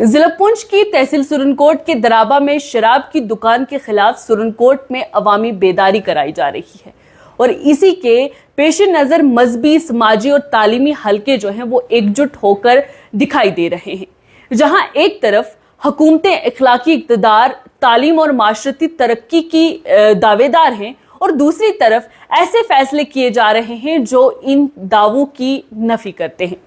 ضلع پونچھ کی تحصیل سرنکوٹ کے درابہ میں شراب کی دکان کے خلاف سرنکوٹ میں عوامی بیداری کرائی جا رہی ہے اور اسی کے پیش نظر مذہبی، سماجی اور تعلیمی حلقے جو ہیں وہ ایک جٹ ہو کر دکھائی دے رہے ہیں، جہاں ایک طرف حکومتیں اخلاقی اقتدار، تعلیم اور معاشرتی ترقی کی دعوے دار ہیں اور دوسری طرف ایسے فیصلے کیے جا رہے ہیں جو ان دعووں کی نفی کرتے ہیں۔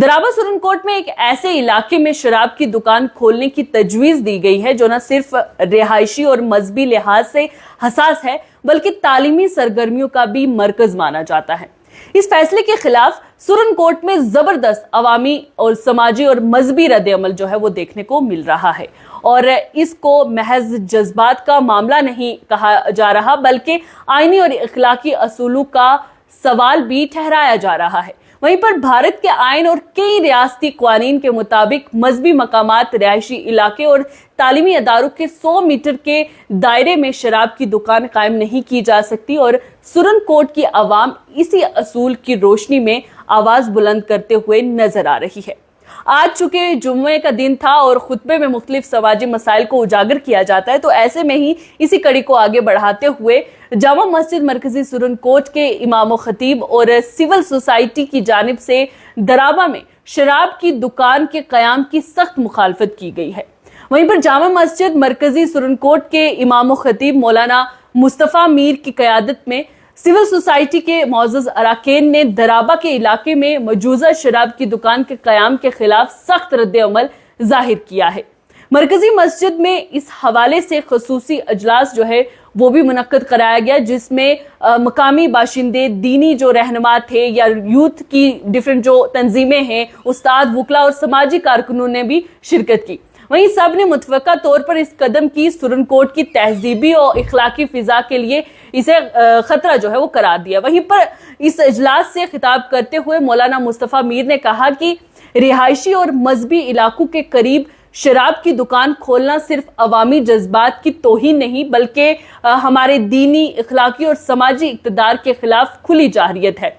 درابہ سرنکوٹ میں ایک ایسے علاقے میں شراب کی دکان کھولنے کی تجویز دی گئی ہے جو نہ صرف رہائشی اور مذہبی لحاظ سے حساس ہے بلکہ تعلیمی سرگرمیوں کا بھی مرکز مانا جاتا ہے۔ اس فیصلے کے خلاف سرنکوٹ میں زبردست عوامی اور سماجی اور مذہبی رد عمل جو ہے وہ دیکھنے کو مل رہا ہے اور اس کو محض جذبات کا معاملہ نہیں کہا جا رہا بلکہ آئینی اور اخلاقی اصولوں کا سوال بھی ٹھہرایا جا رہا ہے۔ وہیں پر بھارت کے آئین اور کئی ریاستی قوانین کے مطابق مذہبی مقامات، رہائشی علاقے اور تعلیمی اداروں کے 100 میٹر کے دائرے میں شراب کی دکان قائم نہیں کی جا سکتی اور سرنکوٹ کی عوام اسی اصول کی روشنی میں آواز بلند کرتے ہوئے نظر آ رہی ہے۔ آج چونکہ جمعے کا دن تھا اور خطبے میں مختلف سماجی مسائل کو اجاگر کیا جاتا ہے تو ایسے میں ہی اسی کڑی کو آگے بڑھاتے ہوئے جامع مسجد مرکزی سرنکوٹ کے امام و خطیب اور سول سوسائٹی کی جانب سے درابہ میں شراب کی دکان کے قیام کی سخت مخالفت کی گئی ہے۔ وہیں پر جامع مسجد مرکزی سرنکوٹ کے امام و خطیب مولانا مصطفیٰ میر کی قیادت میں سول سوسائٹی کے معزز اراکین نے درابہ کے علاقے میں مجوزہ شراب کی دکان کے قیام کے خلاف سخت رد عمل ظاہر کیا ہے۔ مرکزی مسجد میں اس حوالے سے خصوصی اجلاس جو ہے وہ بھی منعقد کرایا گیا جس میں مقامی باشندے، دینی جو رہنما تھے یا یوتھ کی ڈیفرنٹ جو تنظیمیں ہیں، استاد، وکلا اور سماجی کارکنوں نے بھی شرکت کی۔ وہیں سب نے متفقہ طور پر اس قدم کی سرنکوٹ کی تہذیبی اور اخلاقی فضا کے لیے اسے خطرہ جو ہے وہ قرار دیا۔ وہیں پر اس اجلاس سے خطاب کرتے ہوئے مولانا مصطفیٰ میر نے کہا کہ رہائشی اور مذہبی علاقوں کے قریب شراب کی دکان کھولنا صرف عوامی جذبات کی توہین نہیں بلکہ ہمارے دینی، اخلاقی اور سماجی اقتدار کے خلاف کھلی جارحیت ہے۔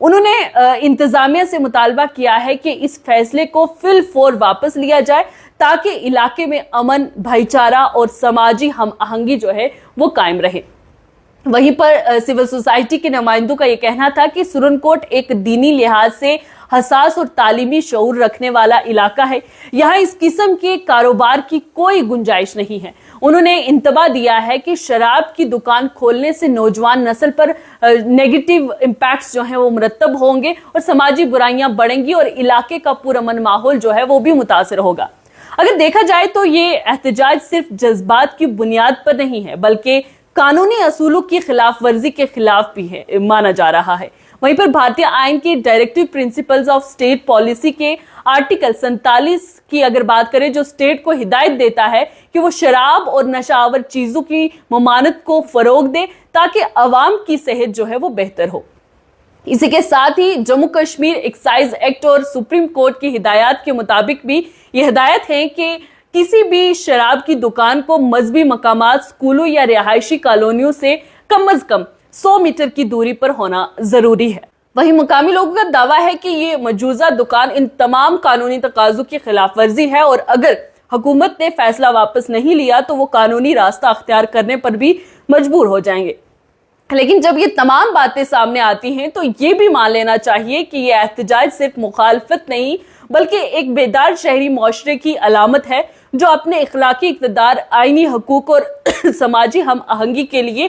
انہوں نے انتظامیہ سے مطالبہ کیا ہے کہ اس فیصلے کو فی الفور واپس لیا جائے تاکہ علاقے میں امن، بھائی چارہ اور سماجی ہم آہنگی جو ہے وہ قائم رہے۔ وہیں پر سول سوسائٹی کے نمائندوں کا یہ کہنا تھا کہ سرنکوٹ ایک دینی لحاظ سے حساس اور تعلیمی شعور رکھنے والا علاقہ ہے، یہاں اس قسم کے کاروبار کی کوئی گنجائش نہیں ہے۔ انہوں نے انتباہ دیا ہے کہ شراب کی دکان کھولنے سے نوجوان نسل پر نیگیٹو امپیکٹس جو ہیں وہ مرتب ہوں گے اور سماجی برائیاں بڑھیں گی اور علاقے کا پرامن ماحول جو ہے وہ بھی متاثر ہوگا۔ اگر دیکھا جائے تو یہ احتجاج صرف جذبات کی بنیاد پر نہیں ہے بلکہ قانونی اصولوں کی خلاف ورزی کے خلاف بھی ہے مانا جا رہا ہے۔ وہیں پر بھارتی آئین کی directive principles of state policy کے آرٹیکل 47 کی اگر بات کریں جو اسٹیٹ کو ہدایت دیتا ہے کہ وہ شراب اور نشہ آور چیزوں کی ممانعت کو فروغ دے تاکہ عوام کی صحت جو ہے وہ بہتر ہو۔ اسی کے ساتھ ہی جموں کشمیر ایکسائز ایکٹ اور سپریم کورٹ کی ہدایات کے مطابق بھی یہ ہدایت ہے کہ کسی بھی شراب کی دکان کو مذہبی مقامات، سکولوں یا رہائشی کالونیوں سے کم از کم 100 میٹر کی دوری پر ہونا ضروری ہے۔ وہیں مقامی لوگوں کا دعویٰ ہے کہ یہ مجوزہ دکان ان تمام قانونی تقاضوں کی خلاف ورزی ہے اور اگر حکومت نے فیصلہ واپس نہیں لیا تو وہ قانونی راستہ اختیار کرنے پر بھی مجبور ہو جائیں گے۔ لیکن جب یہ تمام باتیں سامنے آتی ہیں تو یہ بھی مان لینا چاہیے کہ یہ احتجاج صرف مخالفت نہیں بلکہ ایک بیدار شہری معاشرے کی علامت ہے جو اپنے اخلاقی اقتدار، آئینی حقوق اور سماجی ہم آہنگی کے لیے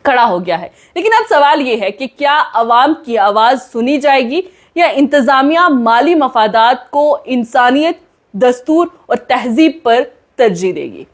کھڑا ہو گیا ہے۔ لیکن اب سوال یہ ہے کہ کیا عوام کی آواز سنی جائے گی یا انتظامیہ مالی مفادات کو انسانیت، دستور اور تہذیب پر ترجیح دے گی؟